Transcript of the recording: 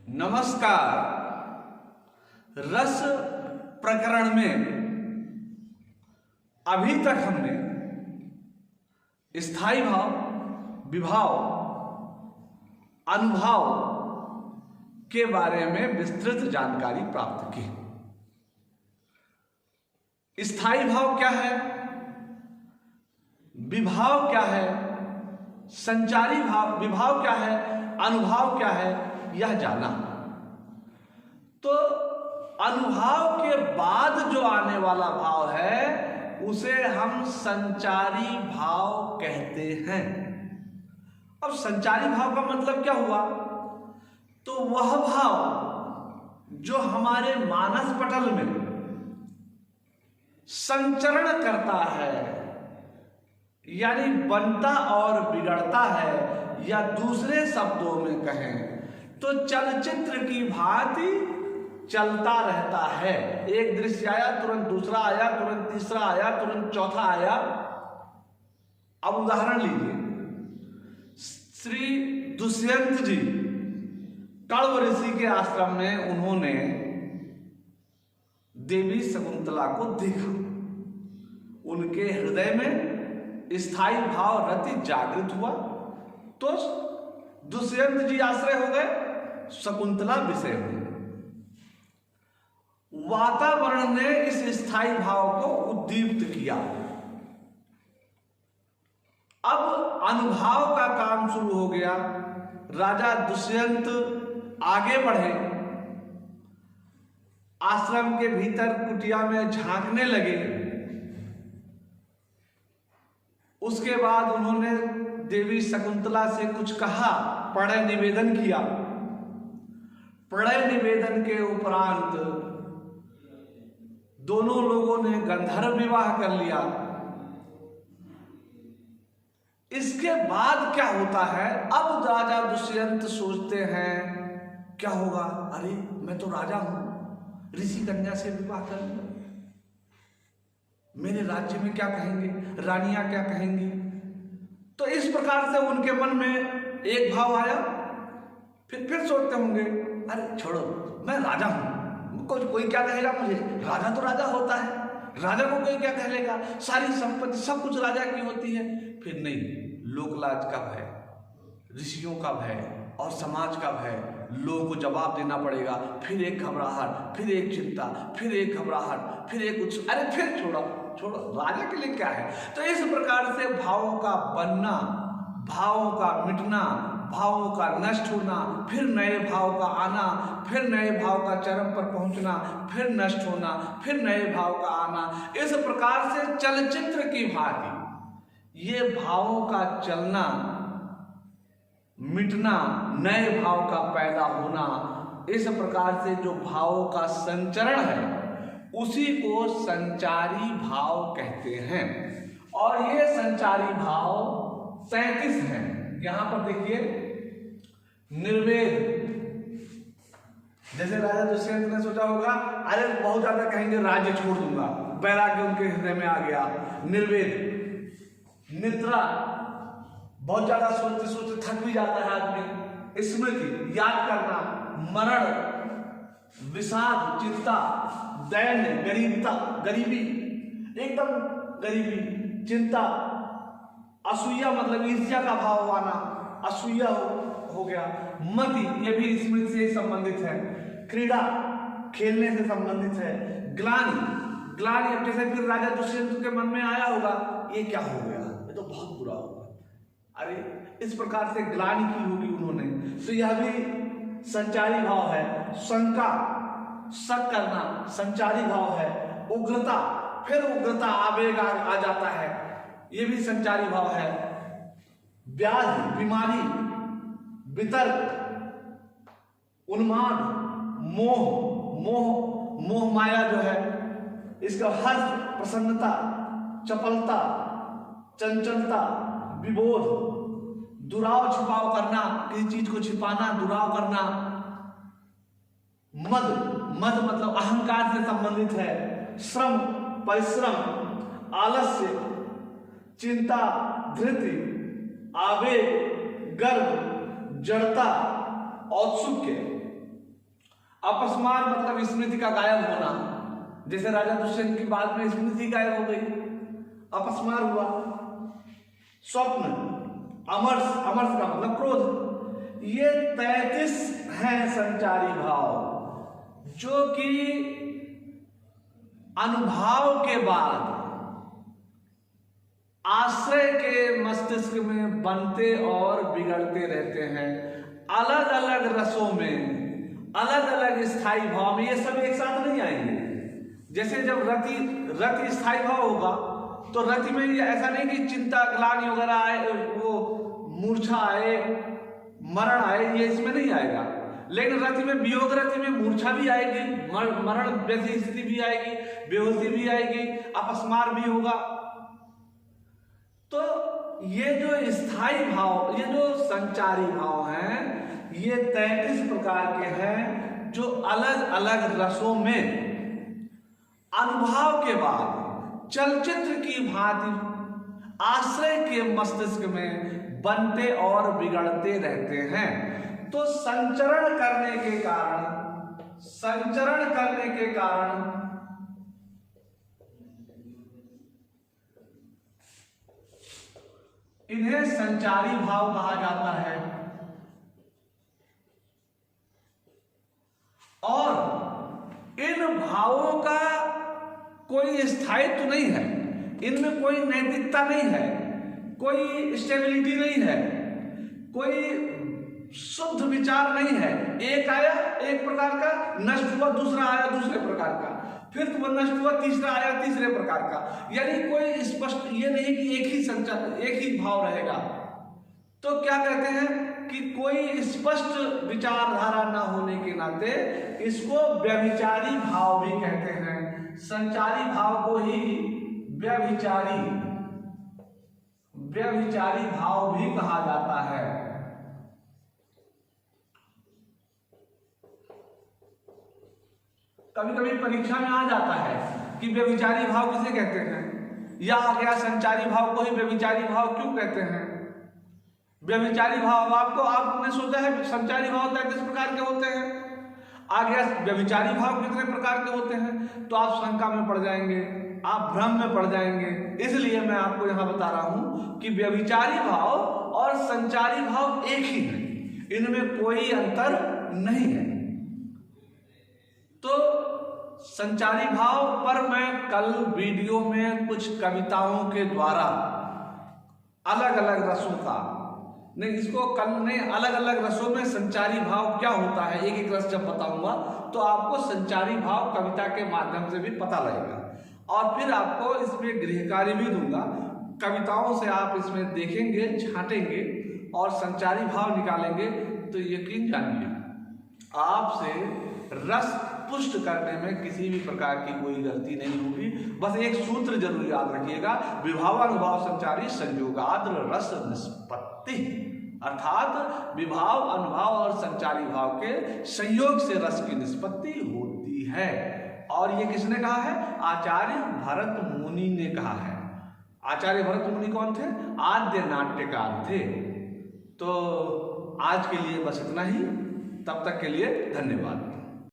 नमस्कार। रस प्रकरण में अभी तक हमने स्थायी भाव, विभाव, अनुभाव के बारे में विस्तृत जानकारी प्राप्त की। स्थायी भाव क्या है, विभाव क्या है, संचारी भाव, विभाव क्या है, अनुभाव क्या है, यह जाना। तो अनुभाव के बाद जो आने वाला भाव है उसे हम संचारी भाव कहते हैं। अब संचारी भाव का मतलब क्या हुआ? तो वह भाव जो हमारे मानस पटल में संचरण करता है, यानी बनता और बिगड़ता है, या दूसरे शब्दों में कहें तो चलचित्र की भांति चलता रहता है। एक दृश्य आया, तुरंत दूसरा आया, तुरंत तीसरा आया, तुरंत चौथा आया। अब उदाहरण लीजिए, श्री दुष्यंत जी कण्व ऋषि के आश्रम में उन्होंने देवी शकुंतला को देखा। उनके हृदय में स्थायी भाव रति जागृत हुआ, तो दुष्यंत जी आश्रय हो गए, शकुंतला विषय हुई। वातावरण ने इस स्थायी भाव को उद्दीप्त किया। अब अनुभाव का काम शुरू हो गया। राजा दुष्यंत आगे बढ़े, आश्रम के भीतर कुटिया में झांकने लगे। उसके बाद उन्होंने देवी शकुंतला से कुछ कहा, प्रणय निवेदन किया। प्रणय निवेदन के उपरांत दोनों लोगों ने गंधर्व विवाह कर लिया। इसके बाद क्या होता है? अब राजा दुष्यंत सोचते हैं क्या होगा? अरे मैं तो राजा हूं, ऋषि कन्या से विवाह कर लिया, मेरे राज्य में क्या कहेंगे, रानियां क्या कहेंगी? तो इस प्रकार से उनके मन में एक भाव आया। फिर सोचते होंगे, अरे छोड़ो, मैं राजा हूं, कोई क्या कहेगा मुझे? राजा तो राजा होता है, राजा को कोई क्या कहेगा? सारी संपत्ति सब कुछ राजा की होती है। फिर नहीं, लोकलाज का भय, ऋषियों का भय और समाज का भय, लोगों को जवाब देना पड़ेगा। फिर एक घबराहट, फिर एक चिंता, फिर एक घबराहट, फिर एक कुछ, अरे फिर छोड़ो, राजा के लिए क्या है? तो इस प्रकार से भावों का बनना, भावों का मिटना, भावों का नष्ट होना, फिर नए भाव का आना, फिर नए भाव का चरम पर पहुंचना, फिर नष्ट होना, फिर नए भाव का आना। इस प्रकार से चलचित्र की भांति ये भावों का चलना, मिटना, नए भाव का पैदा होना, इस प्रकार से जो भावों का संचरण है उसी को संचारी भाव कहते हैं। और ये संचारी भाव 33 हैं। यहां पर देखिए, निर्वेद, जैसे राजा दुष्यंत ने सोचा होगा, अरे बहुत ज्यादा कहेंगे राज्य छोड़ दूंगा, वैराग्य उनके हृदय में आ गया। निर्वेद, निद्रा, बहुत ज्यादा सोचते सोचते थक भी जाता है आदमी। स्मृति, याद करना, मरण, विषाद, चिंता, दैन्य, गरीबी, एकदम गरीबी, चिंता, असूया मतलब ईर्ष्या का भाव आना, असूया हो गया। मति, ये भी स्मृति से संबंधित है। क्रीड़ा, खेलने से संबंधित है। ग्लानि, जैसे फिर राजा दुष्यंत के मन में आया होगा, ये क्या हो गया, ये तो बहुत बुरा होगा, अरे इस प्रकार से ग्लानि की होगी उन्होंने। तो यह भी संचारी भाव है। शंका, शक करना संचारी भाव है। उग्रता, फिर उग्रता, आवेग आ जाता है, ये भी संचारी भाव है। व्याधि, बीमारी, वितर्क, उन्माद, मोह माया जो है, इसका हर्ष, प्रसन्नता, चपलता, चंचलता, विबोध, दुराव, छिपाव करना, किसी चीज को छिपाना, दुराव करना। मद मतलब अहंकार से संबंधित है। श्रम, परिश्रम, आलस्य, चिंता, धृति, आवेग, गर्व, जड़ता, औत्सुक्य, अपस्मार मतलब स्मृति का गायब होना, जैसे राजा दुष्यंत की बाद में स्मृति गायब हो गई, अपस्मार हुआ। स्वप्न, अमर्ष, अमर्ष का मतलब क्रोध। ये 33 हैं संचारी भाव जो कि अनुभाव के बाद आश्रय के मस्तिष्क में बनते और बिगड़ते रहते हैं। अलग अलग रसों में, अलग अलग स्थायी भाव में, ये सब एक साथ नहीं आएंगे। जैसे जब रति स्थायी भाव होगा तो रति में ये ऐसा नहीं कि चिंता, ग्लानि वगैरह आए, वो मूर्छा आए, मरण आए, ये इसमें नहीं आएगा। लेकिन रति में, वियोग रति में मूर्छा भी आएगी, मरण जैसी स्थिति भी आएगी, बेहोशी भी आएगी, अपस्मार भी होगा। तो ये जो स्थायी भाव, ये जो संचारी भाव हैं, ये 33 प्रकार के हैं जो अलग अलग रसों में अनुभव के बाद चलचित्र की भांति आश्रय के मस्तिष्क में बनते और बिगड़ते रहते हैं। तो संचरण करने के कारण इन्हें संचारी भाव कहा जाता है। और इन भावों का कोई स्थायित्व नहीं है, इनमें कोई नैतिकता नहीं है, कोई स्टेबिलिटी नहीं है, कोई शुद्ध विचार नहीं है। एक आया एक प्रकार का, नष्ट हुआ, दूसरा आया दूसरे प्रकार का, फिर वो नष्ट हुआ, तीसरा आया तीसरे प्रकार का। यानी कोई स्पष्ट ये नहीं कि एक ही संचार, एक ही भाव रहेगा। तो क्या कहते हैं कि कोई स्पष्ट विचारधारा ना होने के नाते इसको व्यभिचारी भाव भी कहते हैं। संचारी भाव को ही व्यभिचारी भाव भी कहा जाता है। कभी कभी परीक्षा में आ जाता है कि व्यभिचारी भाव किसे कहते हैं, या आ गया संचारी भाव को ही व्यभिचारी भाव क्यों कहते हैं। व्यभिचारी भाव आपने सोचा है संचारी भाव 33 प्रकार के होते हैं, आ गया व्यभिचारी भाव कितने प्रकार के होते हैं, तो आप शंका में पड़ जाएंगे, आप भ्रम में पड़ जाएंगे। इसलिए मैं आपको यहां बता रहा हूं कि व्यभिचारी भाव और संचारी भाव एक ही है, इनमें कोई अंतर नहीं है। तो संचारी भाव पर मैं कल वीडियो में कुछ कविताओं के द्वारा अलग अलग रसों का नहीं, इसको कल नहीं, अलग अलग रसों में संचारी भाव क्या होता है एक एक रस जब बताऊंगा तो आपको संचारी भाव कविता के माध्यम से भी पता लगेगा। और फिर आपको इसमें गृह कार्य भी दूंगा, कविताओं से आप इसमें देखेंगे, छांटेंगे और संचारी भाव निकालेंगे तो यकीन जानिए आपसे रस पुष्ट करने में किसी भी प्रकार की कोई गलती नहीं होगी। बस एक सूत्र जरूर याद रखिएगा, विभावानुभाव संचारी संयोगाद्र रस निष्पत्ति, अर्थात विभाव, अनुभाव और संचारी भाव के संयोग से रस की निष्पत्ति होती है। और ये किसने कहा है? आचार्य भरत मुनि ने कहा है। आचार्य भरत मुनि कौन थे? आद्य नाट्यकार थे। तो आज के लिए बस इतना ही, तब तक के लिए धन्यवाद।